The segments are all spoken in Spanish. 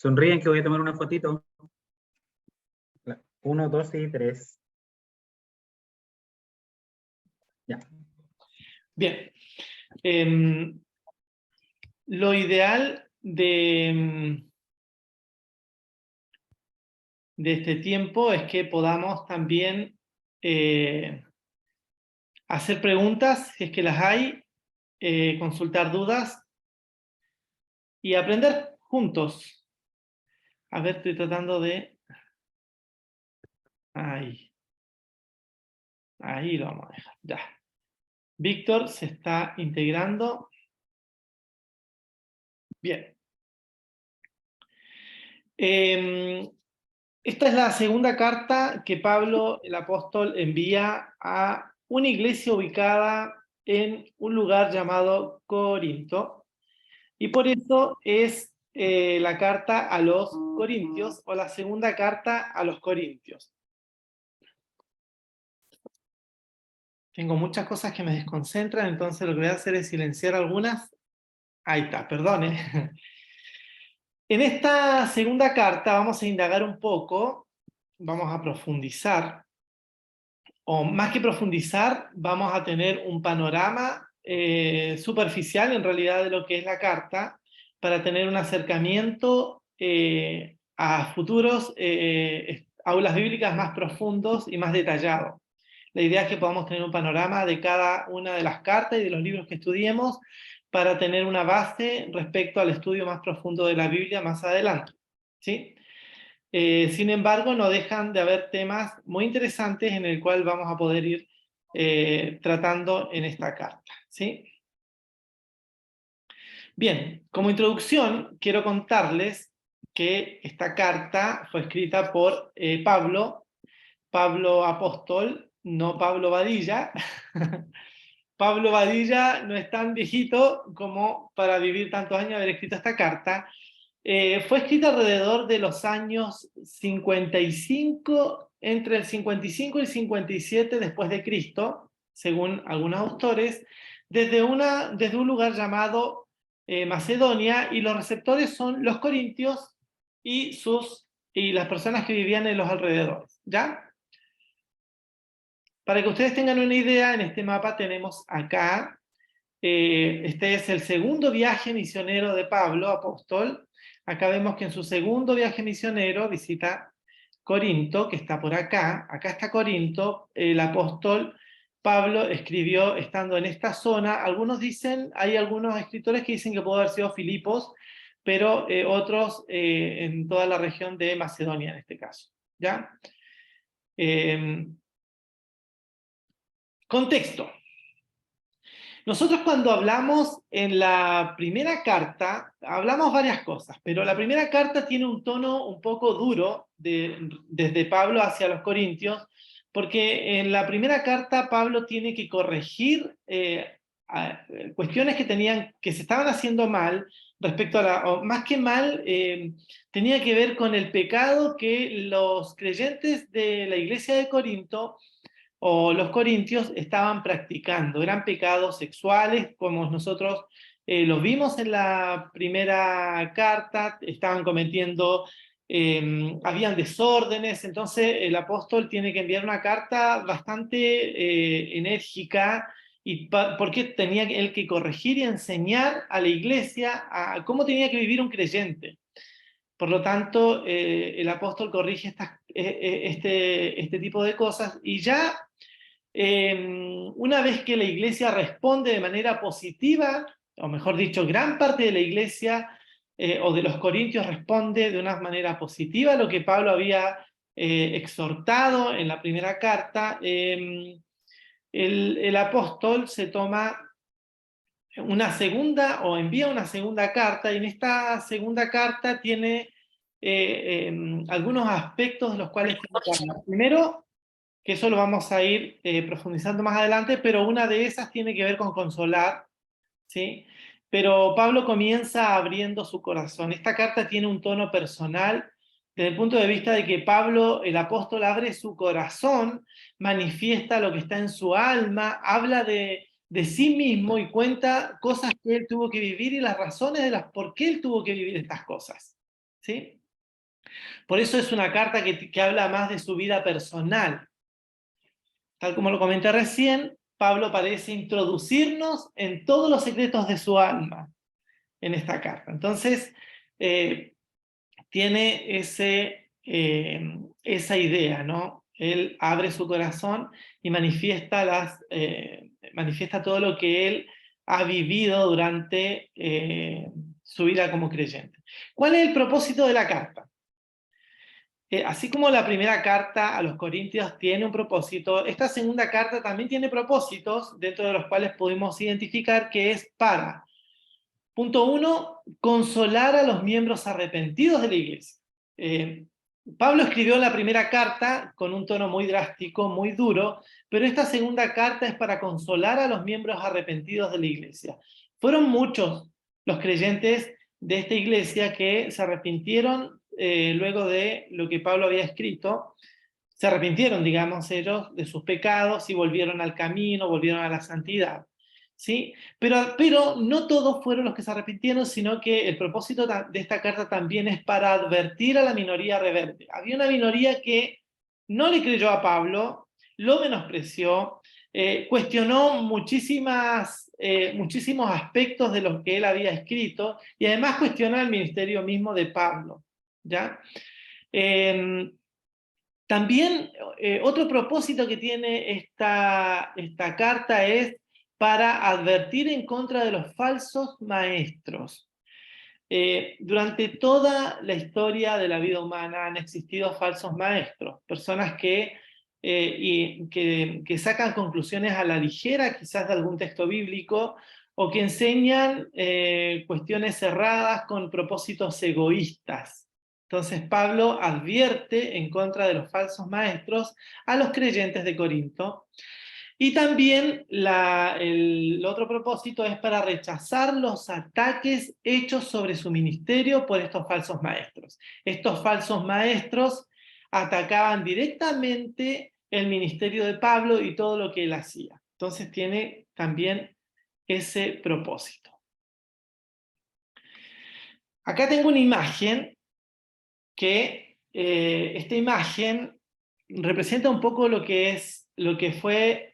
Sonríen que voy a tomar una fotito. 1, 2 y 3. Ya. Bien. Lo ideal de este tiempo es que podamos también hacer preguntas, si es que las hay, consultar dudas y aprender juntos. A ver, estoy tratando de... Ahí lo vamos a dejar, ya. Víctor se está integrando. Bien. Esta es la segunda carta que Pablo, el apóstol, envía a una iglesia ubicada en un lugar llamado Corinto. Y por eso es la carta a los Corintios, o la segunda carta a los Corintios. Tengo muchas cosas que me desconcentran, entonces lo que voy a hacer es silenciar algunas. Ahí está, perdone. En esta segunda carta vamos a indagar un poco, vamos a profundizar, o más que profundizar, vamos a tener un panorama superficial en realidad de lo que es la carta, para tener un acercamiento a futuros aulas bíblicas más profundos y más detallados. La idea es que podamos tener un panorama de cada una de las cartas y de los libros que estudiemos para tener una base respecto al estudio más profundo de la Biblia más adelante, ¿sí? Sin embargo, no dejan de haber temas muy interesantes en el cual vamos a poder ir tratando en esta carta, ¿sí? Bien, como introducción, quiero contarles que esta carta fue escrita por Pablo Apóstol, no Pablo Badilla. Pablo Badilla no es tan viejito como para vivir tantos años y haber escrito esta carta. Fue escrita alrededor de los años 55, entre el 55 y el 57 después de Cristo, según algunos autores, desde un lugar llamado Macedonia, y los receptores son los corintios y las personas que vivían en los alrededores, ¿ya? Para que ustedes tengan una idea, en este mapa tenemos acá, este es el segundo viaje misionero de Pablo, apóstol. Acá vemos que en su segundo viaje misionero visita Corinto, que está por acá. Acá está Corinto. El apóstol Pablo escribió estando en esta zona. Algunos dicen, hay algunos escritores que dicen que pudo haber sido Filipos, pero otros en toda la región de Macedonia en este caso, ¿ya? Contexto. Nosotros cuando hablamos en la primera carta, hablamos varias cosas, pero la primera carta tiene un tono un poco duro desde Pablo hacia los Corintios, porque en la primera carta Pablo tiene que corregir cuestiones que se estaban haciendo mal respecto o más que mal, tenía que ver con el pecado que los creyentes de la iglesia de Corinto o los corintios estaban practicando. Eran pecados sexuales, como nosotros los vimos en la primera carta, estaban cometiendo, habían desórdenes. Entonces el apóstol tiene que enviar una carta bastante enérgica, porque tenía él que corregir y enseñar a la iglesia a cómo tenía que vivir un creyente. Por lo tanto, el apóstol corrige este tipo de cosas, y ya una vez que la iglesia responde de manera positiva, o mejor dicho, gran parte de la iglesia o de los corintios responde de una manera positiva a lo que Pablo había exhortado en la primera carta, el apóstol se toma una segunda, o envía una segunda carta, y en esta segunda carta tiene algunos aspectos de los cuales primero, que eso lo vamos a ir profundizando más adelante, pero una de esas tiene que ver con consolar, ¿sí? Pero Pablo comienza abriendo su corazón. Esta carta tiene un tono personal, desde el punto de vista de que Pablo, el apóstol, abre su corazón, manifiesta lo que está en su alma, habla de sí mismo y cuenta cosas que él tuvo que vivir y las razones por qué él tuvo que vivir estas cosas, ¿sí? Por eso es una carta que habla más de su vida personal. Tal como lo comenté recién, Pablo parece introducirnos en todos los secretos de su alma en esta carta. Entonces, tiene esa idea, ¿no? Él abre su corazón y manifiesta todo lo que él ha vivido durante su vida como creyente. ¿Cuál es el propósito de la carta? Así como la primera carta a los Corintios tiene un propósito, esta segunda carta también tiene propósitos, dentro de los cuales pudimos identificar que es para, punto 1, consolar a los miembros arrepentidos de la iglesia. Pablo escribió la primera carta con un tono muy drástico, muy duro, pero esta segunda carta es para consolar a los miembros arrepentidos de la iglesia. Fueron muchos los creyentes de esta iglesia que se arrepintieron luego de lo que Pablo había escrito, se arrepintieron, digamos, ellos de sus pecados y volvieron al camino, volvieron a la santidad. ¿Sí? Pero no todos fueron los que se arrepintieron, sino que el propósito de esta carta también es para advertir a la minoría rebelde. Había una minoría que no le creyó a Pablo, lo menospreció, cuestionó muchísimos aspectos de los que él había escrito y además cuestionó el ministerio mismo de Pablo. ¿Ya? También otro propósito que tiene esta carta es para advertir en contra de los falsos maestros. Durante toda la historia de la vida humana han existido falsos maestros, personas que sacan conclusiones a la ligera, quizás de algún texto bíblico, o que enseñan cuestiones cerradas con propósitos egoístas. Entonces Pablo advierte en contra de los falsos maestros a los creyentes de Corinto. Y también el otro propósito es para rechazar los ataques hechos sobre su ministerio por estos falsos maestros. Estos falsos maestros atacaban directamente el ministerio de Pablo y todo lo que él hacía. Entonces tiene también ese propósito. Acá tengo una imagen que esta imagen representa un poco lo que fue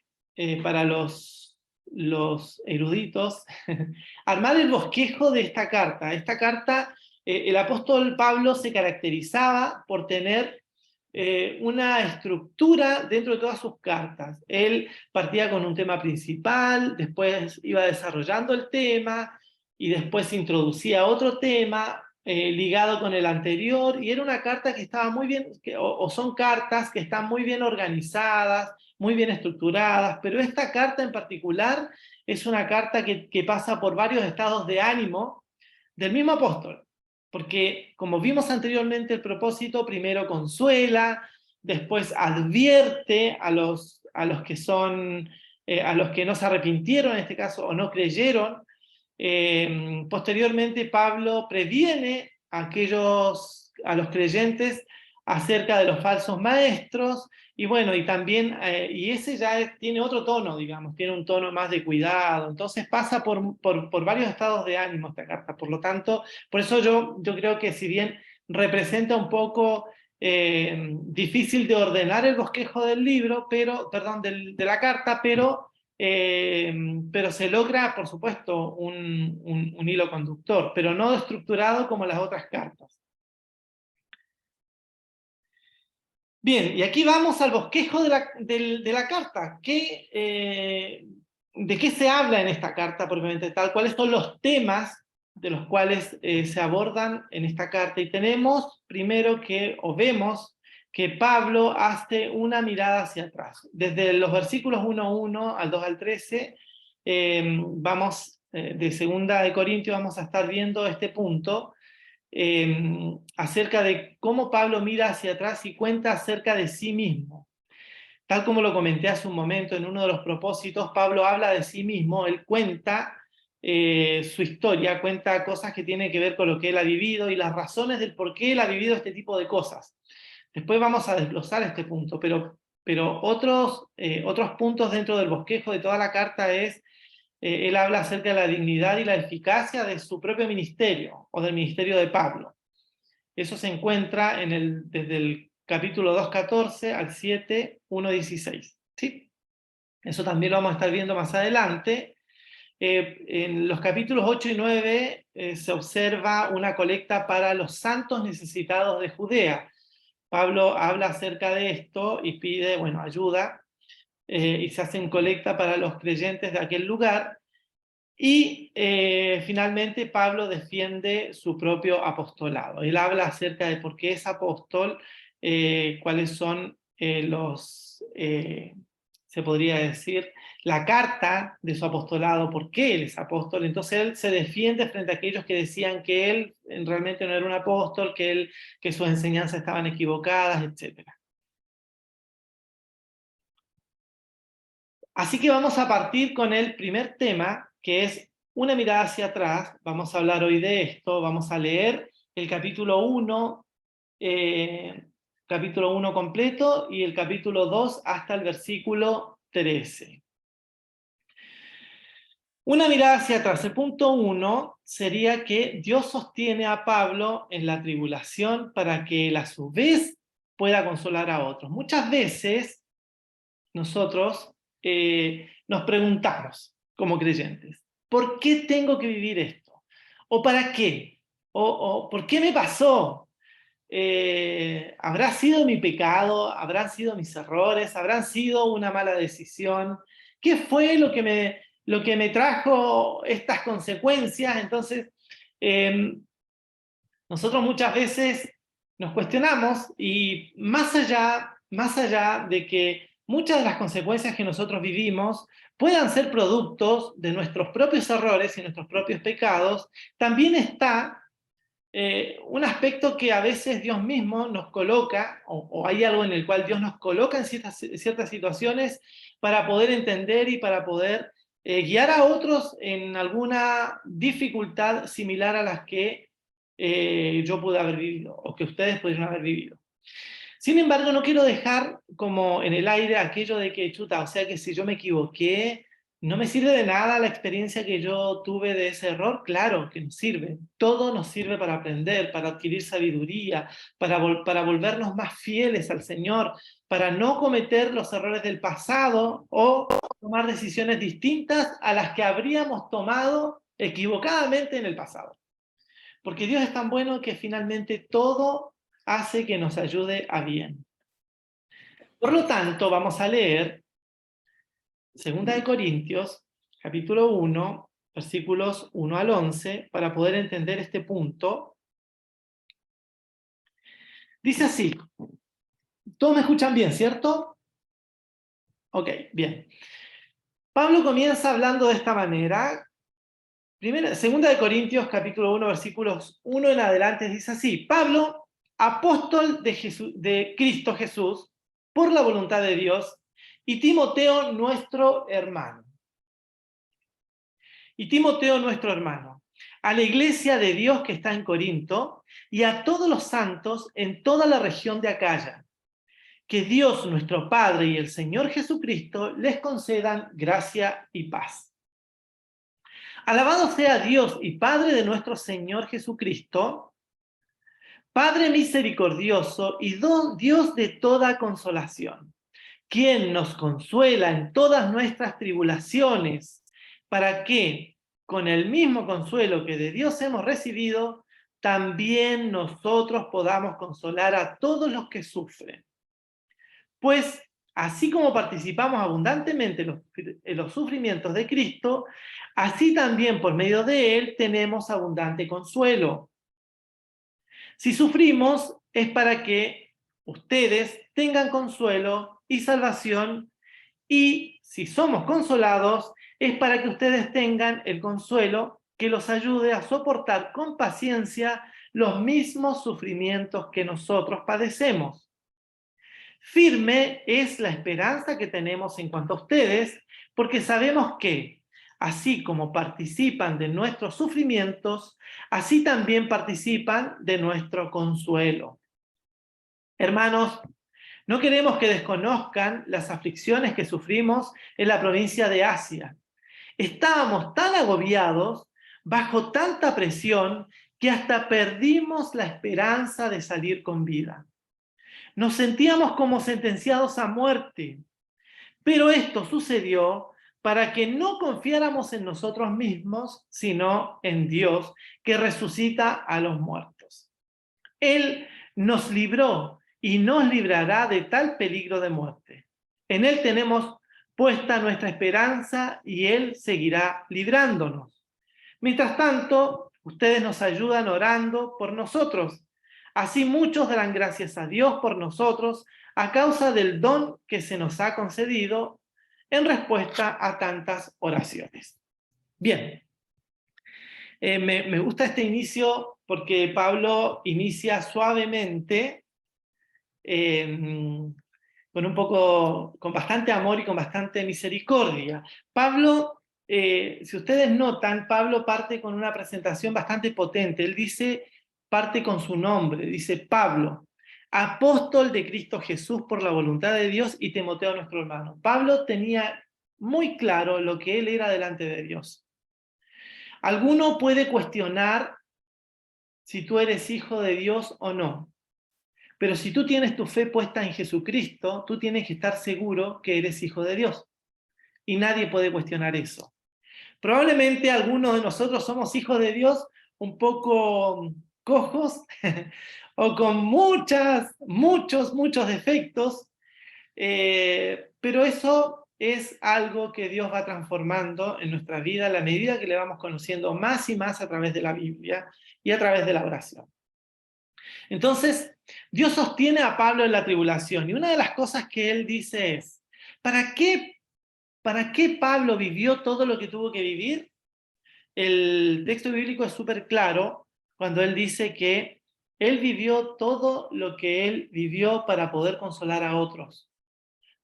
para los eruditos armar el bosquejo de esta carta. Esta carta, el apóstol Pablo se caracterizaba por tener una estructura dentro de todas sus cartas. Él partía con un tema principal, después iba desarrollando el tema y después introducía otro tema ligado con el anterior, y era una carta que estaba muy bien, o son cartas que están muy bien organizadas, muy bien estructuradas, pero esta carta en particular es una carta que pasa por varios estados de ánimo del mismo apóstol, porque como vimos anteriormente, el propósito primero consuela, después advierte a los que son, a los que no se arrepintieron en este caso, o no creyeron. Posteriormente Pablo previene a los creyentes acerca de los falsos maestros, y bueno, y también, y ese ya tiene otro tono, digamos, tiene un tono más de cuidado, entonces pasa por varios estados de ánimo esta carta. Por lo tanto, por eso yo creo que si bien representa un poco difícil de ordenar el bosquejo del libro, perdón, de la carta, pero se logra, por supuesto, un hilo conductor, pero no estructurado como las otras cartas. Bien, y aquí vamos al bosquejo de la carta. ¿De qué se habla en esta carta propiamente tal? ¿Cuáles son los temas de los cuales se abordan en esta carta? Y tenemos primero vemos que Pablo hace una mirada hacia atrás. Desde los versículos 1:1 al 2 al 13, de segunda de Corintios vamos a estar viendo este punto, acerca de cómo Pablo mira hacia atrás y cuenta acerca de sí mismo. Tal como lo comenté hace un momento en uno de los propósitos, Pablo habla de sí mismo, él cuenta su historia, cuenta cosas que tienen que ver con lo que él ha vivido y las razones del por qué él ha vivido este tipo de cosas. Después vamos a desglosar este punto, pero otros puntos dentro del bosquejo de toda la carta es, él habla acerca de la dignidad y la eficacia de su propio ministerio, o del ministerio de Pablo. Eso se encuentra desde el capítulo 2.14 al 7.1.16. ¿Sí? Eso también lo vamos a estar viendo más adelante. En los capítulos 8 y 9 se observa una colecta para los santos necesitados de Judea. Pablo habla acerca de esto y pide, bueno, ayuda, y se hacen colecta para los creyentes de aquel lugar. Y finalmente Pablo defiende su propio apostolado. Él habla acerca de por qué es apóstol, cuáles son se podría decir, la carta de su apostolado, por qué él es apóstol. Entonces él se defiende frente a aquellos que decían que él realmente no era un apóstol, que sus enseñanzas estaban equivocadas, etc. Así que vamos a partir con el primer tema, que es una mirada hacia atrás. Vamos a hablar hoy de esto, vamos a leer el capítulo 1, completo, y el capítulo 2 hasta el versículo 13. Una mirada hacia atrás. El punto 1 sería que Dios sostiene a Pablo en la tribulación para que él a su vez pueda consolar a otros. Muchas veces nosotros nos preguntamos como creyentes, ¿por qué tengo que vivir esto? ¿O para qué? ¿O por qué me pasó? ¿Habrá sido mi pecado? ¿Habrán sido mis errores? ¿Habrán sido una mala decisión? ¿Qué fue lo que me trajo estas consecuencias? Entonces, nosotros muchas veces nos cuestionamos, y más allá de que muchas de las consecuencias que nosotros vivimos puedan ser productos de nuestros propios errores y nuestros propios pecados, también está un aspecto que a veces Dios mismo nos coloca, o hay algo en el cual Dios nos coloca en ciertas situaciones para poder entender y para poder guiar a otros en alguna dificultad similar a las que yo pude haber vivido, o que ustedes pudieron haber vivido. Sin embargo, no quiero dejar como en el aire aquello de que, chuta, o sea que si yo me equivoqué, no me sirve de nada la experiencia que yo tuve de ese error. Claro que nos sirve. Todo nos sirve para aprender, para adquirir sabiduría, para volvernos más fieles al Señor, para no cometer los errores del pasado o tomar decisiones distintas a las que habríamos tomado equivocadamente en el pasado. Porque Dios es tan bueno que finalmente todo hace que nos ayude a bien. Por lo tanto, vamos a leer 2 Corintios, capítulo 1, versículos 1 al 11, para poder entender este punto. Dice así, todos me escuchan bien, ¿cierto? Ok, bien. Pablo comienza hablando de esta manera. 2 Corintios, capítulo 1, versículos 1 en adelante, dice así, Pablo, apóstol de Cristo Jesús, por la voluntad de Dios, y Timoteo, nuestro hermano. A la iglesia de Dios que está en Corinto, y a todos los santos en toda la región de Acaya. Que Dios, nuestro Padre, y el Señor Jesucristo les concedan gracia y paz. Alabado sea Dios y Padre de nuestro Señor Jesucristo, Padre misericordioso y Dios de toda consolación, quien nos consuela en todas nuestras tribulaciones, para que, con el mismo consuelo que de Dios hemos recibido, también nosotros podamos consolar a todos los que sufren. Pues, así como participamos abundantemente en los sufrimientos de Cristo, así también por medio de Él tenemos abundante consuelo. Si sufrimos, es para que ustedes tengan consuelo y salvación, y si somos consolados, es para que ustedes tengan el consuelo que los ayude a soportar con paciencia los mismos sufrimientos que nosotros padecemos. Firme es la esperanza que tenemos en cuanto a ustedes, porque sabemos que, así como participan de nuestros sufrimientos, así también participan de nuestro consuelo. Hermanos, no queremos que desconozcan las aflicciones que sufrimos en la provincia de Asia. Estábamos tan agobiados, bajo tanta presión, que hasta perdimos la esperanza de salir con vida. Nos sentíamos como sentenciados a muerte, pero esto sucedió para que no confiáramos en nosotros mismos, sino en Dios, que resucita a los muertos. Él nos libró y nos librará de tal peligro de muerte. En Él tenemos puesta nuestra esperanza y Él seguirá librándonos. Mientras tanto, ustedes nos ayudan orando por nosotros. Así muchos darán gracias a Dios por nosotros a causa del don que se nos ha concedido en respuesta a tantas oraciones. Bien, me gusta este inicio porque Pablo inicia suavemente, con bastante amor y con bastante misericordia. Pablo, si ustedes notan, Pablo parte con una presentación bastante potente. Él parte con su nombre, dice Pablo, apóstol de Cristo Jesús por la voluntad de Dios, y Timoteo nuestro hermano. Pablo tenía muy claro lo que él era delante de Dios. Alguno puede cuestionar si tú eres hijo de Dios o no. Pero si tú tienes tu fe puesta en Jesucristo, tú tienes que estar seguro que eres hijo de Dios. Y nadie puede cuestionar eso. Probablemente algunos de nosotros somos hijos de Dios un poco cojos o con muchos defectos, pero eso es algo que Dios va transformando en nuestra vida a la medida que le vamos conociendo más y más a través de la Biblia y a través de la oración. Entonces, Dios sostiene a Pablo en la tribulación, y una de las cosas que él dice es, ¿para qué Pablo vivió todo lo que tuvo que vivir? El texto bíblico es súper claro cuando él dice que él vivió todo lo que él vivió para poder consolar a otros,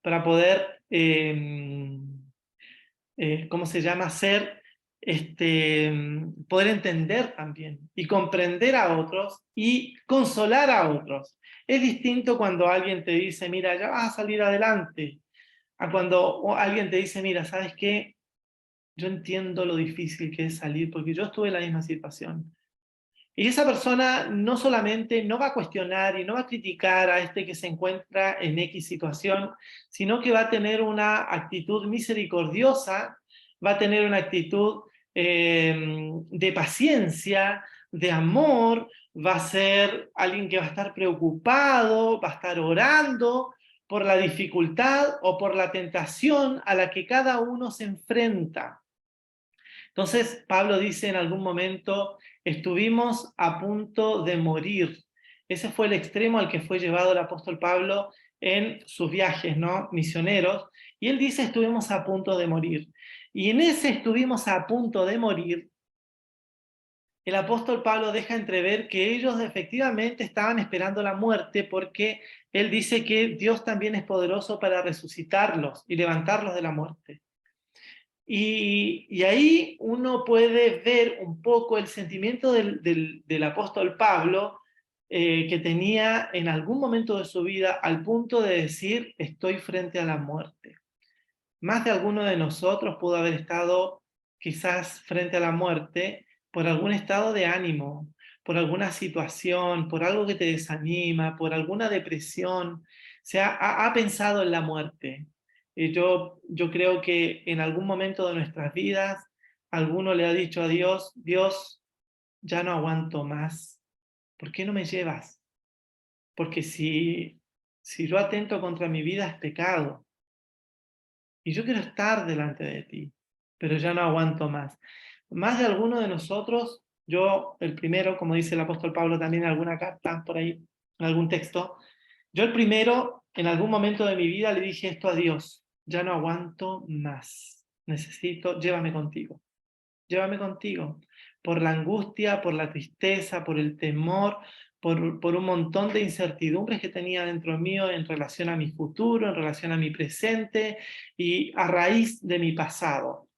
para poder, ¿cómo se llama? Poder entender también y comprender a otros y consolar a otros. Es distinto cuando alguien te dice, mira, ya vas a salir adelante, a cuando alguien te dice, mira, ¿sabes qué? Yo entiendo lo difícil que es salir, porque yo estuve en la misma situación. Y esa persona no solamente no va a cuestionar y no va a criticar a este que se encuentra en X situación, sino que va a tener una actitud misericordiosa, va a tener una actitud de paciencia, de amor, va a ser alguien que va a estar preocupado, va a estar orando por la dificultad o por la tentación a la que cada uno se enfrenta. Entonces, Pablo dice en algún momento, estuvimos a punto de morir. Ese fue el extremo al que fue llevado el apóstol Pablo en sus viajes, ¿no? Misioneros. Y él dice, estuvimos a punto de morir. Y en ese estuvimos a punto de morir, el apóstol Pablo deja entrever que ellos efectivamente estaban esperando la muerte, porque él dice que Dios también es poderoso para resucitarlos y levantarlos de la muerte. Y ahí uno puede ver un poco el sentimiento del apóstol Pablo, que tenía en algún momento de su vida al punto de decir, estoy frente a la muerte. Más de alguno de nosotros pudo haber estado quizás frente a la muerte por algún estado de ánimo, por alguna situación, por algo que te desanima, por alguna depresión. O sea, ha pensado en la muerte. Yo creo que en algún momento de nuestras vidas, alguno le ha dicho a Dios, Dios, ya no aguanto más. ¿Por qué no me llevas? Porque si yo atento contra mi vida es pecado. Y yo quiero estar delante de ti, pero ya no aguanto más. Más de alguno de nosotros, yo el primero, como dice el apóstol Pablo también en alguna carta, por ahí, en algún texto, yo el primero, en algún momento de mi vida le dije esto a Dios, ya no aguanto más, necesito, llévame contigo, por la angustia, por la tristeza, por el temor, por un montón de incertidumbres que tenía dentro mío en relación a mi futuro, en relación a mi presente y a raíz de mi pasado.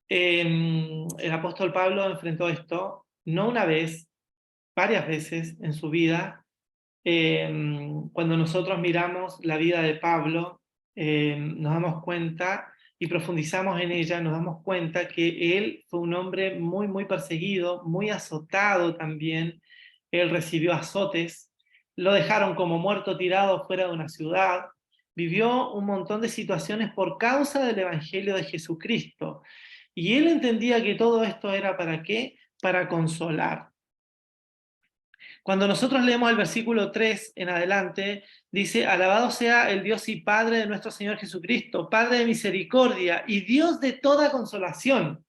El apóstol Pablo enfrentó esto no una vez, varias veces en su vida. Cuando nosotros miramos la vida de Pablo, nos damos cuenta, y profundizamos en ella, nos damos cuenta que él fue un hombre muy, muy perseguido, muy azotado también. Él recibió azotes, lo dejaron como muerto tirado fuera de una ciudad, vivió un montón de situaciones por causa del Evangelio de Jesucristo. Y él entendía que todo esto era ¿para qué? Para consolar. Cuando nosotros leemos el versículo 3 en adelante, dice, alabado sea el Dios y Padre de nuestro Señor Jesucristo, Padre de misericordia y Dios de toda consolación.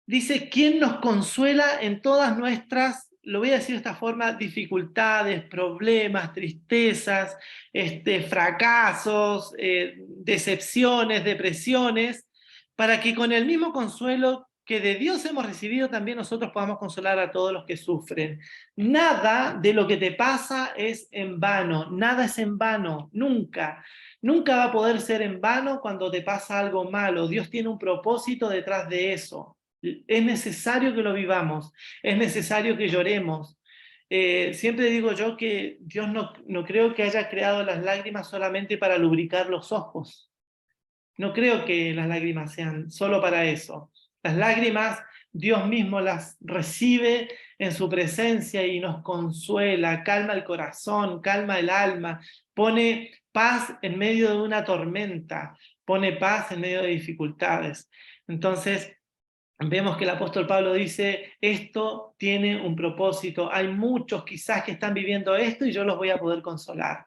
Dice, ¿quién nos consuela en todas nuestras, lo voy a decir de esta forma, dificultades, problemas, tristezas, fracasos, decepciones, depresiones, para que con el mismo consuelo que de Dios hemos recibido, también nosotros podamos consolar a todos los que sufren? Nada de lo que te pasa es en vano, nada es en vano, nunca. Nunca va a poder ser en vano cuando te pasa algo malo. Dios tiene un propósito detrás de eso. Es necesario que lo vivamos, es necesario que lloremos. Siempre digo yo que Dios no creo que haya creado las lágrimas solamente para lubricar los ojos. No creo que las lágrimas sean solo para eso. Las lágrimas Dios mismo las recibe en su presencia y nos consuela, calma el corazón, calma el alma, pone paz en medio de una tormenta, pone paz en medio de dificultades. Entonces, vemos que el apóstol Pablo dice, esto tiene un propósito, hay muchos quizás que están viviendo esto y yo los voy a poder consolar.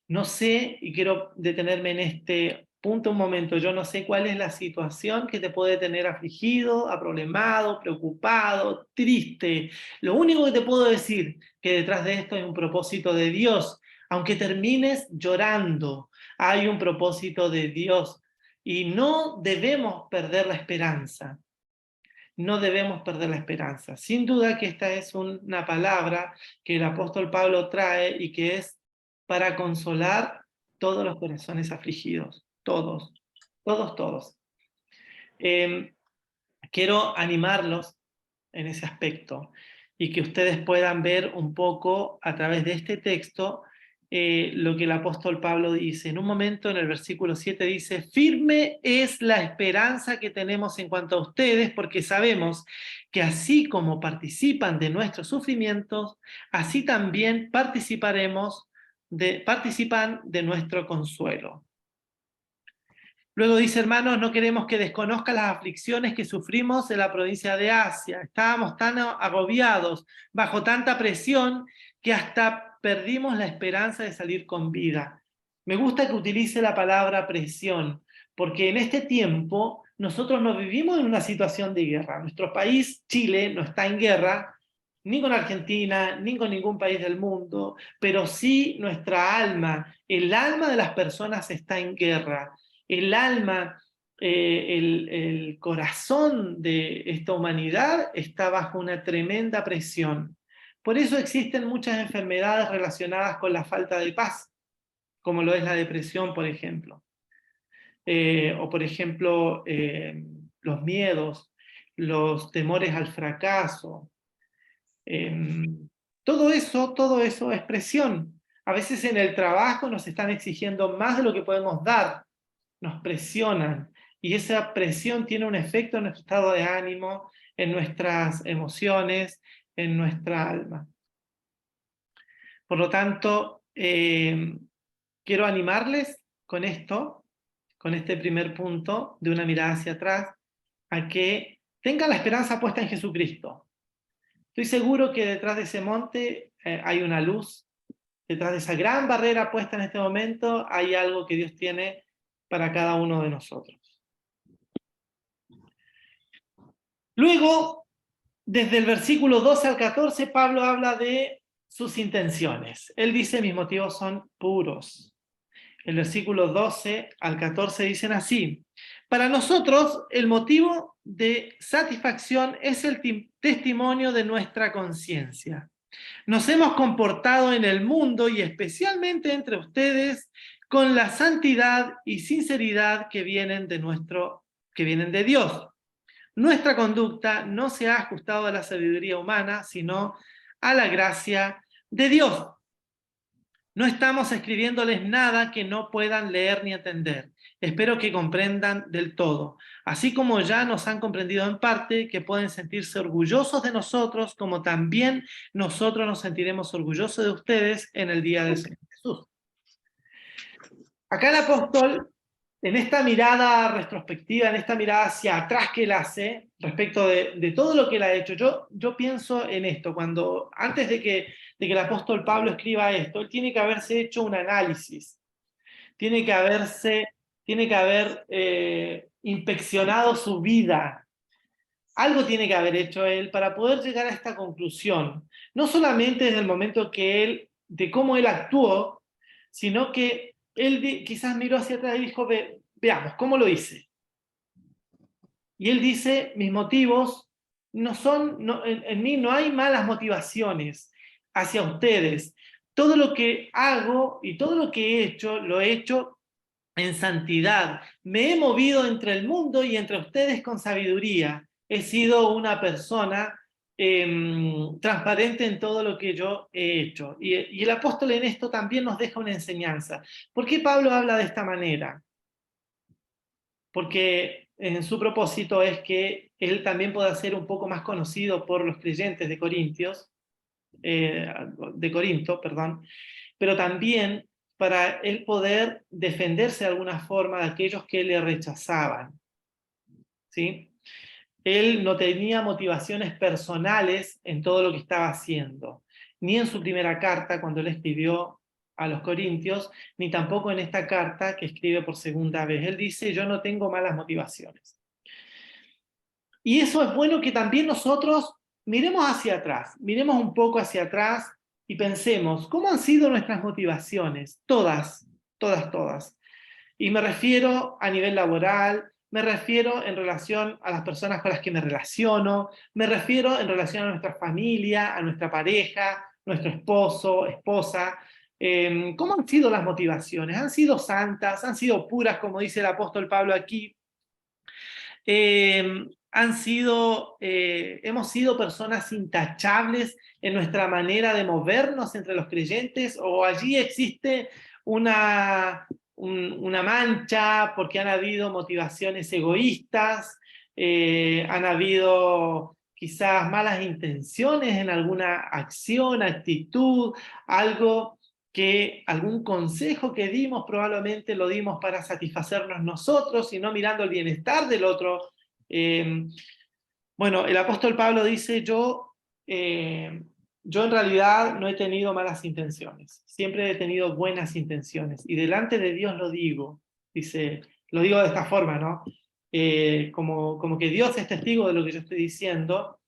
No sé, y quiero detenerme en este punto un momento, yo no sé cuál es la situación que te puede tener afligido, aproblemado, preocupado, triste. Lo único que te puedo decir que detrás de esto hay un propósito de Dios. Aunque termines llorando, hay un propósito de Dios y no debemos perder la esperanza. No debemos perder la esperanza. Sin duda que esta es una palabra que el apóstol Pablo trae y que es para consolar todos los corazones afligidos, todos, todos, todos. Quiero animarlos en ese aspecto y que ustedes puedan ver un poco a través de este texto lo que el apóstol Pablo dice. En un momento, en el versículo 7 dice, firme es la esperanza que tenemos en cuanto a ustedes, porque sabemos que así como participan de nuestros sufrimientos, así también participan de nuestro consuelo. Luego dice, hermanos, no queremos que desconozcan las aflicciones que sufrimos en la provincia de Asia. Estábamos tan agobiados, bajo tanta presión, que hasta perdimos la esperanza de salir con vida. Me gusta que utilice la palabra presión, porque en este tiempo nosotros no vivimos en una situación de guerra. Nuestro país, Chile, no está en guerra, ni con Argentina, ni con ningún país del mundo, pero sí nuestra alma, el alma de las personas está en guerra. El alma, el corazón de esta humanidad está bajo una tremenda presión. Por eso existen muchas enfermedades relacionadas con la falta de paz, como lo es la depresión, por ejemplo. O por ejemplo, los miedos, los temores al fracaso. Todo eso es presión. A veces en el trabajo nos están exigiendo más de lo que podemos dar, nos presionan, y esa presión tiene un efecto en nuestro estado de ánimo, en nuestras emociones, en nuestra alma. Por lo tanto, quiero animarles con esto, con este primer punto de una mirada hacia atrás, a que tengan la esperanza puesta en Jesucristo. Estoy seguro que detrás de ese monte hay una luz, detrás de esa gran barrera puesta en este momento hay algo que Dios tiene para cada uno de nosotros. Luego, desde el versículo 12 al 14, Pablo habla de sus intenciones. Él dice, mis motivos son puros. El versículo 12 al 14 dicen así, para nosotros el motivo de satisfacción es el testimonio de nuestra conciencia. Nos hemos comportado en el mundo y especialmente entre ustedes con la santidad y sinceridad que vienen de Dios. Nuestra conducta no se ha ajustado a la sabiduría humana, sino a la gracia de Dios. No estamos escribiéndoles nada que no puedan leer ni entender. Espero que comprendan del todo, así como ya nos han comprendido en parte, que pueden sentirse orgullosos de nosotros, como también nosotros nos sentiremos orgullosos de ustedes en el día del Señor Jesús. Acá el apóstol, en esta mirada retrospectiva, en esta mirada hacia atrás que él hace, respecto de todo lo que él ha hecho, yo pienso en esto, cuando antes de que el apóstol Pablo escriba esto, él tiene que haberse hecho un análisis, tiene que haber inspeccionado su vida, algo tiene que haber hecho él para poder llegar a esta conclusión, no solamente desde el momento de cómo él actuó, sino que él quizás miró hacia atrás y dijo, veamos, ¿cómo lo hice? Y él dice, mis motivos no son, en mí no hay malas motivaciones hacia ustedes. Todo lo que hago y todo lo que he hecho, lo he hecho en santidad. Me he movido entre el mundo y entre ustedes con sabiduría. He sido una persona transparente en todo lo que yo he hecho. Y el apóstol en esto también nos deja una enseñanza. ¿Por qué Pablo habla de esta manera? Porque en su propósito es que él también pueda ser un poco más conocido por los creyentes de Corinto, perdón, pero también para él poder defenderse de alguna forma de aquellos que le rechazaban, ¿sí? Él no tenía motivaciones personales en todo lo que estaba haciendo, ni en su primera carta cuando él escribió a los Corintios, ni tampoco en esta carta que escribe por segunda vez. Él dice, yo no tengo malas motivaciones. Y eso es bueno que también nosotros miremos hacia atrás, miremos un poco hacia atrás y pensemos, ¿cómo han sido nuestras motivaciones? Todas, todas, todas. Y me refiero a nivel laboral, me refiero en relación a las personas con las que me relaciono, me refiero en relación a nuestra familia, a nuestra pareja, nuestro esposo, esposa. ¿Cómo han sido las motivaciones? ¿Han sido santas? ¿Han sido puras, como dice el apóstol Pablo aquí? Hemos sido personas intachables en nuestra manera de movernos entre los creyentes, o allí existe una mancha porque han habido motivaciones egoístas, han habido quizás malas intenciones en alguna acción, actitud, algún consejo que dimos probablemente lo dimos para satisfacernos nosotros y no mirando el bienestar del otro. Bueno, el apóstol Pablo dice, yo en realidad no he tenido malas intenciones, siempre he tenido buenas intenciones y delante de Dios lo digo, dice, lo digo de esta forma, ¿no? Como que Dios es testigo de lo que yo estoy diciendo.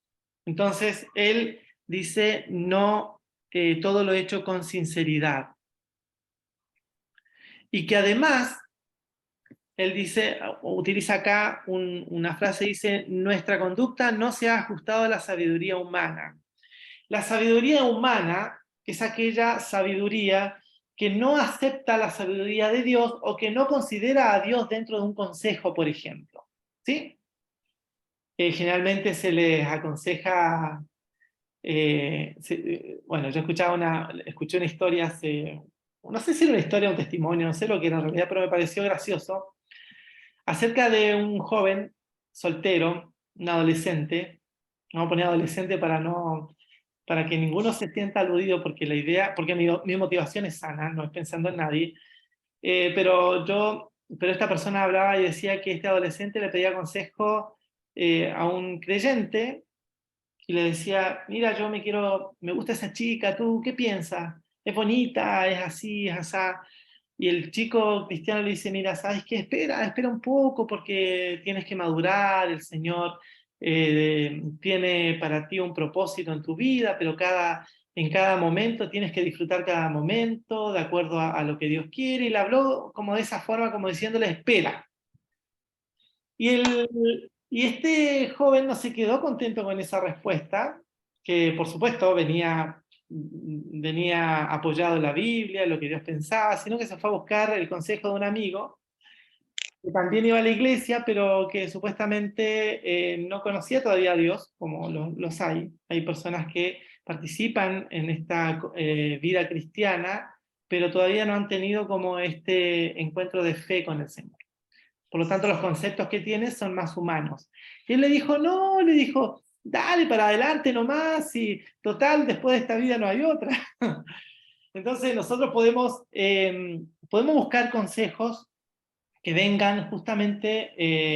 Entonces él dice, no, todo lo he hecho con sinceridad. Y que además, él dice, utiliza acá una frase, dice, nuestra conducta no se ha ajustado a la sabiduría humana. La sabiduría humana es aquella sabiduría que no acepta la sabiduría de Dios o que no considera a Dios dentro de un consejo, por ejemplo. ¿Sí? Generalmente se les aconseja, bueno, yo escuché una historia hace, no sé si era una historia o un testimonio, no sé lo que era en realidad, pero me pareció gracioso, acerca de un joven soltero, un adolescente. Vamos a poner adolescente para que ninguno se sienta aludido, porque porque mi motivación es sana, no es pensando en nadie. Pero esta persona hablaba y decía que este adolescente le pedía consejo a un creyente y le decía, mira, me gusta esa chica, ¿tú qué piensas? ¿Es bonita? ¿Es así? ¿Es asá? Y el chico cristiano le dice, mira, ¿sabes qué? Espera un poco porque tienes que madurar, el Señor tiene para ti un propósito en tu vida, pero en cada momento tienes que disfrutar cada momento de acuerdo a lo que Dios quiere. Y le habló como de esa forma, como diciéndole, espera. Y este joven no se quedó contento con esa respuesta, que por supuesto venía apoyado en la Biblia, en lo que Dios pensaba, sino que se fue a buscar el consejo de un amigo que también iba a la iglesia, pero que supuestamente no conocía todavía a Dios, como los hay. Hay personas que participan en esta vida cristiana pero todavía no han tenido como este encuentro de fe con el Señor. Por lo tanto, los conceptos que tienes son más humanos. Y él le dijo, no, le dijo, dale para adelante nomás, y total, después de esta vida no hay otra. Entonces nosotros podemos buscar consejos que vengan justamente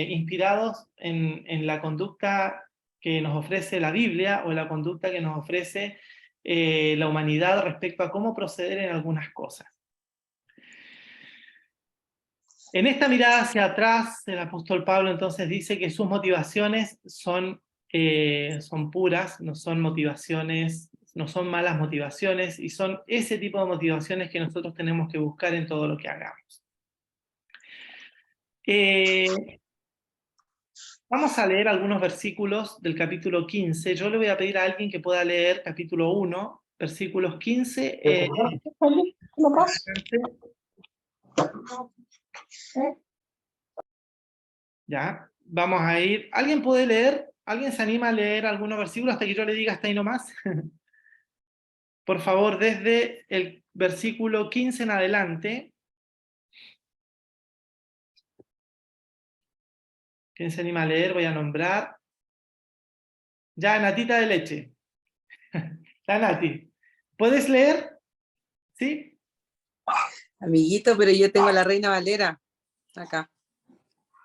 inspirados en la conducta que nos ofrece la Biblia o la conducta que nos ofrece la humanidad respecto a cómo proceder en algunas cosas. En esta mirada hacia atrás, el apóstol Pablo entonces dice que sus motivaciones son puras, no son motivaciones, no son malas motivaciones, y son ese tipo de motivaciones que nosotros tenemos que buscar en todo lo que hagamos. Vamos a leer algunos versículos del capítulo 15. Yo le voy a pedir a alguien que pueda leer capítulo 1, versículos 15. Ya, vamos a ir. ¿Alguien puede leer? ¿Alguien se anima a leer algunos versículos hasta que yo le diga hasta ahí nomás? Por favor, desde el versículo 15 en adelante. ¿Quién se anima a leer? Voy a nombrar. Ya, Natita de Leche. La Nati. ¿Puedes leer? ¿Sí? Amiguito, pero yo tengo la Reina Valera acá.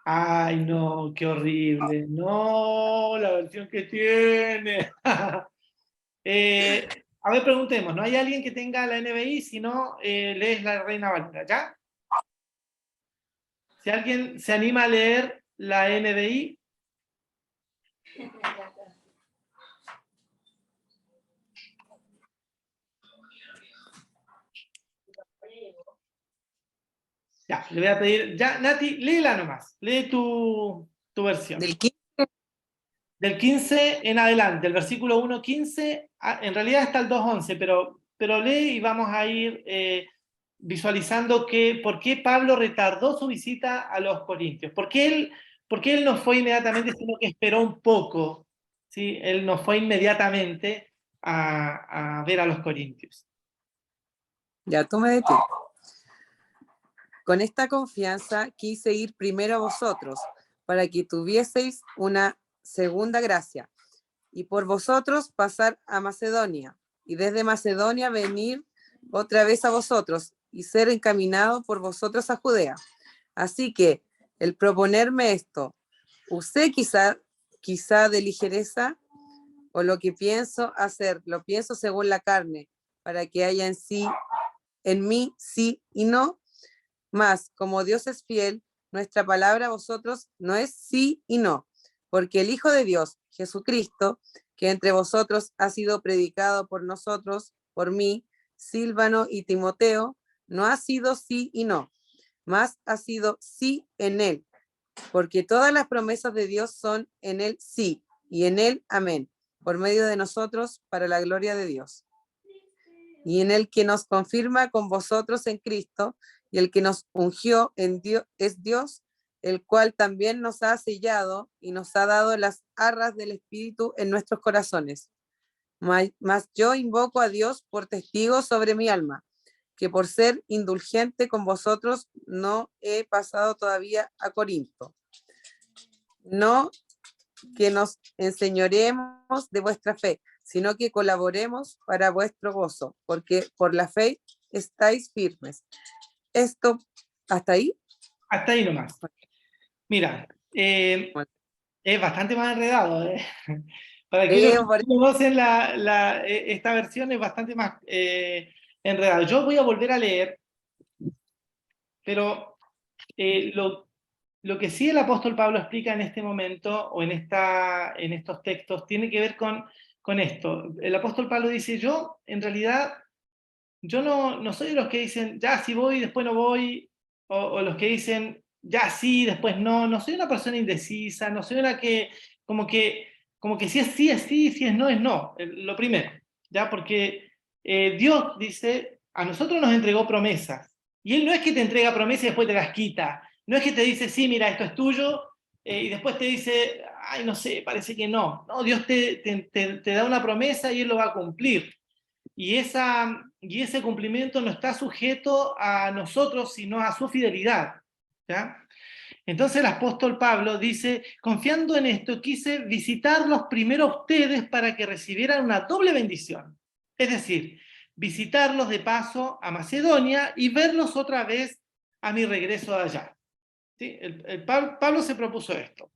Ay, no, qué horrible. No, la versión que tiene. A ver, preguntemos, ¿no hay alguien que tenga la NBI? Si no, lees la Reina Valera, ¿ya? Si alguien se anima a leer la NBI. Ya, le voy a pedir, ya, Nati, léela nomás, lee tu versión. Del 15. Del 15 en adelante, el versículo 1:15, en realidad está el 2:11, pero lee y vamos a ir visualizando por qué Pablo retardó su visita a los Corintios. ¿Por qué él no fue inmediatamente, sino que esperó un poco? ¿Sí? Él no fue inmediatamente a ver a los Corintios. Ya, tú me detienes. Con esta confianza quise ir primero a vosotros, para que tuvieseis una segunda gracia, y por vosotros pasar a Macedonia, y desde Macedonia venir otra vez a vosotros, y ser encaminado por vosotros a Judea. Así que el proponerme esto, usé quizá de ligereza, o lo que pienso hacer, lo pienso según la carne, para que haya en mí sí y no. Mas, como Dios es fiel, nuestra palabra a vosotros no es sí y no, porque el Hijo de Dios, Jesucristo, que entre vosotros ha sido predicado por nosotros, por mí, Silvano y Timoteo, no ha sido sí y no, mas ha sido sí en él, porque todas las promesas de Dios son en él sí, y en él amén, por medio de nosotros, para la gloria de Dios. Y en el que nos confirma con vosotros en Cristo, y el que nos ungió en Dios, es Dios, el cual también nos ha sellado y nos ha dado las arras del Espíritu en nuestros corazones. Mas yo invoco a Dios por testigo sobre mi alma, que por ser indulgente con vosotros no he pasado todavía a Corinto. No que nos enseñoremos de vuestra fe, sino que colaboremos para vuestro gozo, porque por la fe estáis firmes. Esto, ¿hasta ahí? Hasta ahí nomás. Mira, es bastante más enredado. Para aquellos que no conocen esta versión, es bastante más enredado. Yo voy a volver a leer, pero lo que sí el apóstol Pablo explica en este momento, o en estos textos, tiene que ver con esto. El apóstol Pablo dice, yo, en realidad, yo no soy de los que dicen, ya sí voy, después no voy, o los que dicen, ya sí, después no soy una persona indecisa, no soy una que, como que si es sí, es sí, si es no, lo primero, ¿ya? Porque Dios dice, a nosotros nos entregó promesas, y Él no es que te entrega promesas y después te las quita, no es que te dice, sí, mira, esto es tuyo, y después te dice, ay, no sé, parece que no, Dios te da una promesa y Él lo va a cumplir. y ese cumplimiento no está sujeto a nosotros, sino a su fidelidad. ¿Ya? Entonces el apóstol Pablo dice, confiando en esto, quise visitarlos primero a ustedes para que recibieran una doble bendición. Es decir, visitarlos de paso a Macedonia y verlos otra vez a mi regreso de allá. ¿Sí? Pablo se propuso esto.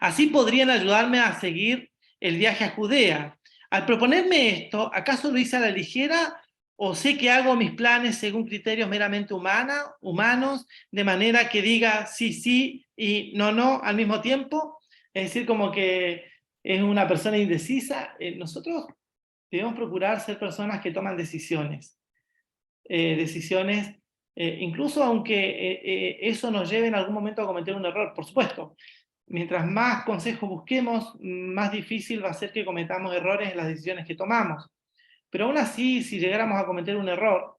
Así podrían ayudarme a seguir el viaje a Judea. Al proponerme esto, ¿acaso lo hice a la ligera o sé que hago mis planes según criterios meramente humanos, de manera que diga sí, sí y no, no al mismo tiempo? Es decir, como que es una persona indecisa. Nosotros debemos procurar ser personas que toman decisiones. Incluso aunque eso nos lleve en algún momento a cometer un error, por supuesto. Mientras más consejos busquemos, más difícil va a ser que cometamos errores en las decisiones que tomamos. Pero aún así, si llegáramos a cometer un error,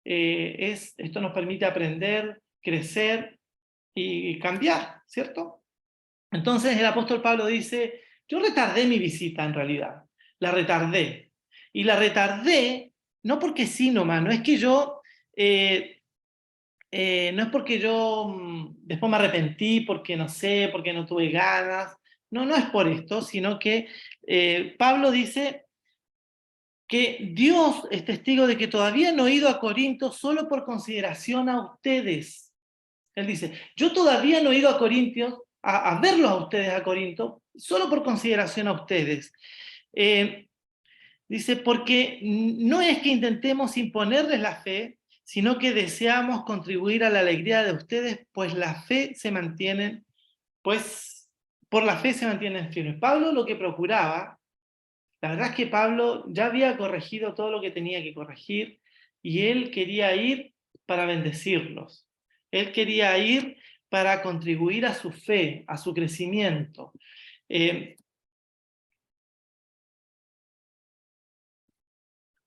esto nos permite aprender, crecer y cambiar, ¿cierto? Entonces el apóstol Pablo dice, yo retardé mi visita en realidad, la retardé. Y la retardé, no porque sí nomás, no es que yo... no es porque yo después me arrepentí, porque no sé, porque no tuve ganas. No, no es por esto, sino que Pablo dice que Dios es testigo de que todavía no he ido a Corinto solo por consideración a ustedes. Él dice, yo todavía no he ido a Corintios, a verlos a ustedes a Corinto, solo por consideración a ustedes. Dice, porque no es que intentemos imponerles la fe, sino que deseamos contribuir a la alegría de ustedes, pues la fe se mantiene, pues por la fe se mantienen firmes. Pablo lo que procuraba, la verdad es que Pablo ya había corregido todo lo que tenía que corregir, y él quería ir para bendecirlos. Él quería ir para contribuir a su fe, a su crecimiento.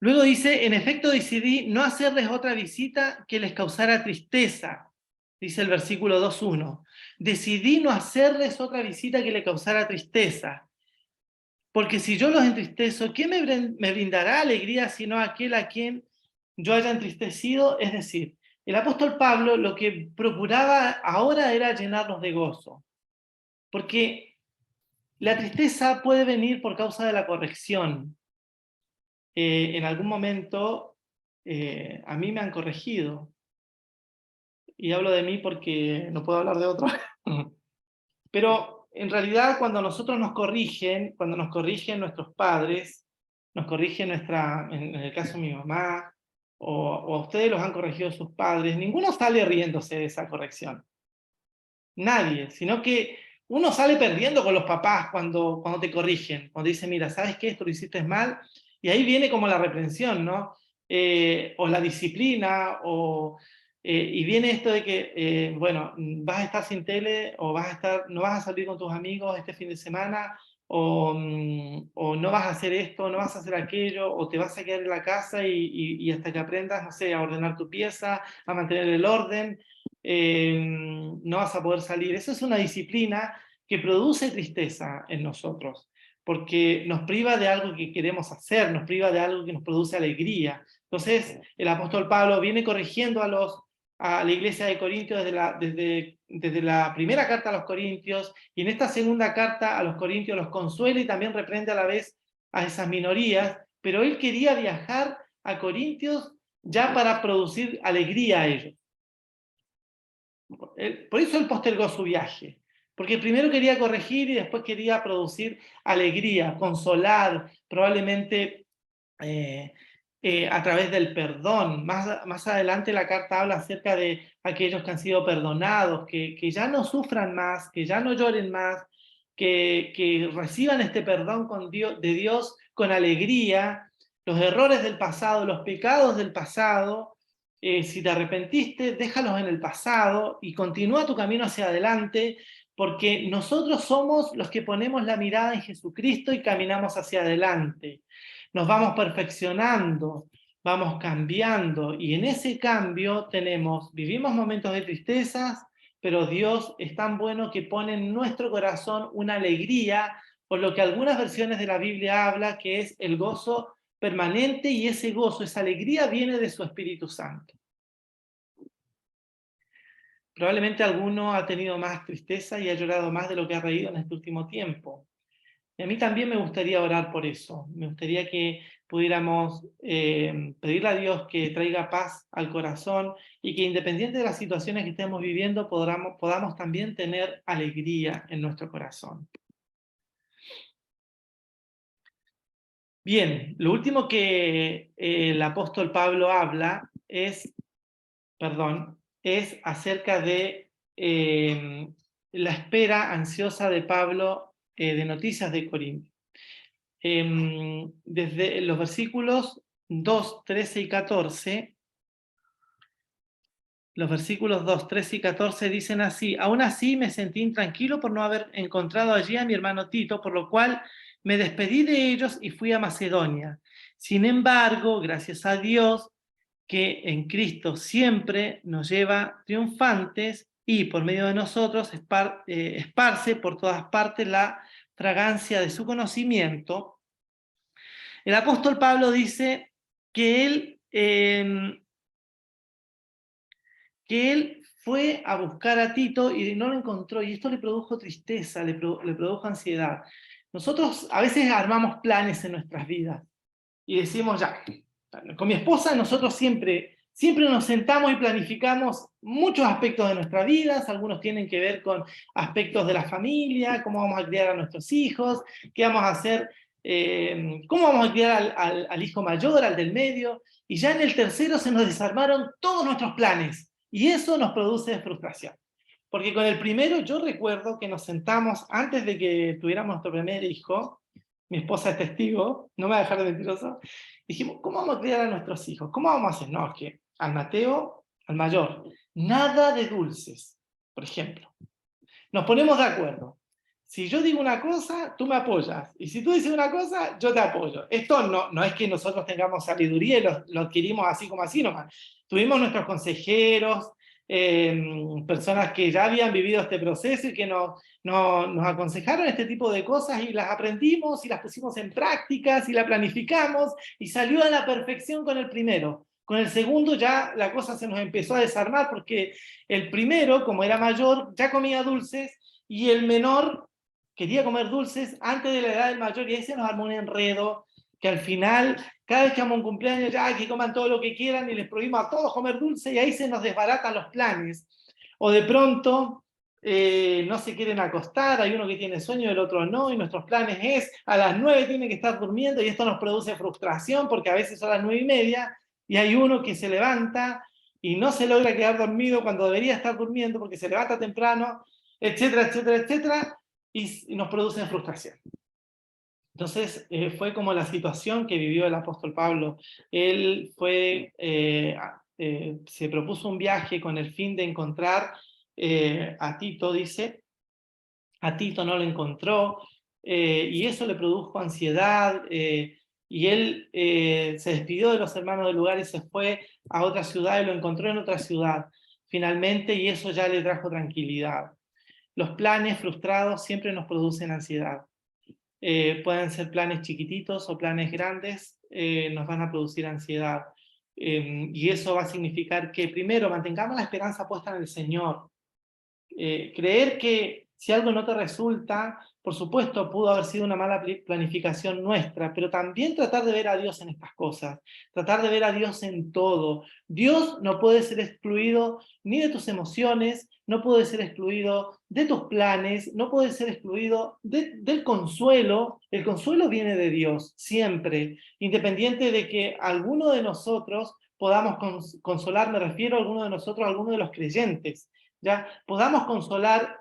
Luego dice, en efecto decidí no hacerles otra visita que les causara tristeza, dice el versículo 2.1. Decidí no hacerles otra visita que les causara tristeza, porque si yo los entristezo, ¿quién me brindará alegría sino aquel a quien yo haya entristecido? Es decir, el apóstol Pablo lo que procuraba ahora era llenarlos de gozo, porque la tristeza puede venir por causa de la corrección. En algún momento a mí me han corregido, y hablo de mí porque no puedo hablar de otro. Pero en realidad cuando nosotros cuando nos corrigen nuestros padres, nos corrigen en el caso de mi mamá, o a ustedes los han corregido sus padres, ninguno sale riéndose de esa corrección. Nadie, sino que uno sale perdiendo con los papás cuando te corrigen, cuando dicen, mira, ¿sabes qué? Esto lo hiciste mal, y ahí viene como la reprensión, ¿no? O la disciplina, y viene esto de que, bueno, vas a estar sin tele, o no vas a salir con tus amigos este fin de semana, o no vas a hacer esto, no vas a hacer aquello, o te vas a quedar en la casa y hasta que aprendas, no sé, a ordenar tu pieza, a mantener el orden, no vas a poder salir. Eso es una disciplina que produce tristeza en nosotros, porque nos priva de algo que queremos hacer, nos priva de algo que nos produce alegría. Entonces, el apóstol Pablo viene corrigiendo a la iglesia de Corintios desde la primera carta a los Corintios, y en esta segunda carta a los Corintios los consuela y también reprende a la vez a esas minorías, pero él quería viajar a Corintios ya para producir alegría a ellos. Por eso él postergó su viaje, porque primero quería corregir y después quería producir alegría, consolar, probablemente a través del perdón. Más adelante la carta habla acerca de aquellos que han sido perdonados, que ya no sufran más, que ya no lloren más, que reciban este perdón de Dios con alegría, los errores del pasado, los pecados del pasado. Si te arrepentiste, déjalos en el pasado y continúa tu camino hacia adelante, porque nosotros somos los que ponemos la mirada en Jesucristo y caminamos hacia adelante. Nos vamos perfeccionando, vamos cambiando, y en ese cambio vivimos momentos de tristezas, pero Dios es tan bueno que pone en nuestro corazón una alegría, por lo que algunas versiones de la Biblia habla que es el gozo permanente y ese gozo, esa alegría viene de su Espíritu Santo. Probablemente alguno ha tenido más tristeza y ha llorado más de lo que ha reído en este último tiempo. Y a mí también me gustaría orar por eso. Me gustaría que pudiéramos pedirle a Dios que traiga paz al corazón y que independiente de las situaciones que estemos viviendo, podamos también tener alegría en nuestro corazón. Bien, lo último que el apóstol Pablo habla es acerca de la espera ansiosa de Pablo de noticias de Corinto. Desde los versículos 2, 13 y 14, los versículos 2, 13 y 14 dicen así: aún así me sentí intranquilo por no haber encontrado allí a mi hermano Tito, por lo cual me despedí de ellos y fui a Macedonia. Sin embargo, gracias a Dios, que en Cristo siempre nos lleva triunfantes y por medio de nosotros esparce por todas partes la fragancia de su conocimiento. El apóstol Pablo dice que él fue a buscar a Tito y no lo encontró, y esto le produjo tristeza, le produjo ansiedad. Nosotros a veces armamos planes en nuestras vidas y decimos, ya, con mi esposa nosotros siempre nos sentamos y planificamos muchos aspectos de nuestras vidas. Algunos tienen que ver con aspectos de la familia, cómo vamos a criar a nuestros hijos, qué vamos a hacer, cómo vamos a criar al hijo mayor, al del medio, y ya en el tercero se nos desarmaron todos nuestros planes, y eso nos produce frustración. Porque con el primero yo recuerdo que nos sentamos antes de que tuviéramos nuestro primer hijo, mi esposa es testigo, no me va a dejar de mentiroso, dijimos, ¿cómo vamos a criar a nuestros hijos? ¿Cómo vamos a hacer? No, es que al Mateo, al mayor, nada de dulces, por ejemplo. Nos ponemos de acuerdo. Si yo digo una cosa, tú me apoyas. Y si tú dices una cosa, yo te apoyo. Esto no es que nosotros tengamos sabiduría y lo adquirimos así como así nomás. Tuvimos nuestros consejeros, personas que ya habían vivido este proceso y que nos aconsejaron este tipo de cosas y las aprendimos y las pusimos en prácticas y la planificamos y salió a la perfección con el primero. Con el segundo ya la cosa se nos empezó a desarmar porque el primero, como era mayor, ya comía dulces y el menor quería comer dulces antes de la edad del mayor y ahí se nos armó un enredo que al final, cada vez que vamos a un cumpleaños, ya que coman todo lo que quieran y les prohibimos a todos comer dulce y ahí se nos desbaratan los planes. O de pronto no se quieren acostar, hay uno que tiene sueño y el otro no, y nuestros planes es a las 9 tienen que estar durmiendo y esto nos produce frustración porque a veces son las 9:30 y hay uno que se levanta y no se logra quedar dormido cuando debería estar durmiendo porque se levanta temprano, etcétera, etcétera, etcétera, y nos producen frustración. Entonces, fue como la situación que vivió el apóstol Pablo. Él se propuso un viaje con el fin de encontrar a Tito, dice. A Tito no lo encontró, y eso le produjo ansiedad, y él se despidió de los hermanos del lugar y se fue a otra ciudad y lo encontró en otra ciudad, finalmente, y eso ya le trajo tranquilidad. Los planes frustrados siempre nos producen ansiedad. Pueden ser planes chiquititos o planes grandes, nos van a producir ansiedad. Y eso va a significar que primero mantengamos la esperanza puesta en el Señor. Creer que si algo no te resulta, por supuesto pudo haber sido una mala planificación nuestra, pero también tratar de ver a Dios en estas cosas, tratar de ver a Dios en todo. Dios no puede ser excluido ni de tus emociones, no puede ser excluido de tus planes, no puede ser excluido del consuelo. El consuelo viene de Dios, siempre, independiente de que alguno de nosotros podamos consolar, me refiero a alguno de nosotros, a alguno de los creyentes, ¿ya? Podamos consolar.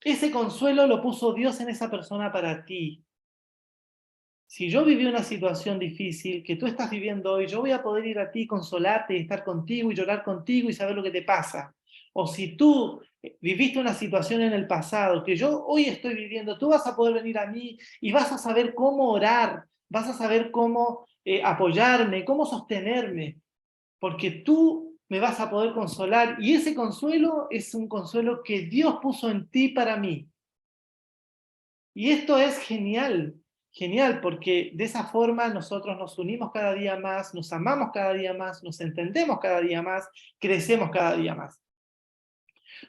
Ese consuelo lo puso Dios en esa persona para ti. Si yo viví una situación difícil que tú estás viviendo hoy, yo voy a poder ir a ti, consolarte y estar contigo y llorar contigo y saber lo que te pasa. O si tú viviste una situación en el pasado que yo hoy estoy viviendo, tú vas a poder venir a mí y vas a saber cómo orar, vas a saber cómo apoyarme, cómo sostenerme, porque tú me vas a poder consolar, y ese consuelo es un consuelo que Dios puso en ti para mí. Y esto es genial, genial, porque de esa forma nosotros nos unimos cada día más, nos amamos cada día más, nos entendemos cada día más, crecemos cada día más.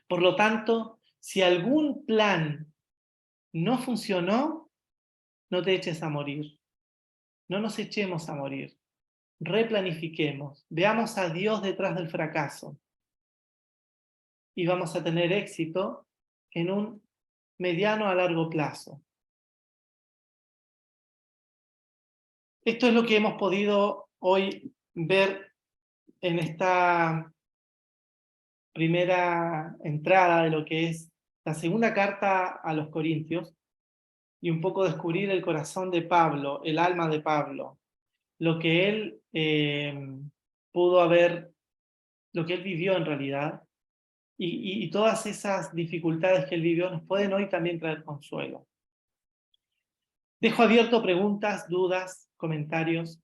Por lo tanto, si algún plan no funcionó, no te eches a morir. No nos echemos a morir. Replanifiquemos. Veamos a Dios detrás del fracaso. Y vamos a tener éxito en un mediano a largo plazo. Esto es lo que hemos podido hoy ver en esta primera entrada de lo que es la segunda carta a los Corintios, y un poco descubrir el corazón de Pablo, el alma de Pablo, lo que él pudo haber, lo que él vivió en realidad, y todas esas dificultades que él vivió nos pueden hoy también traer consuelo. Dejo abierto preguntas, dudas, comentarios.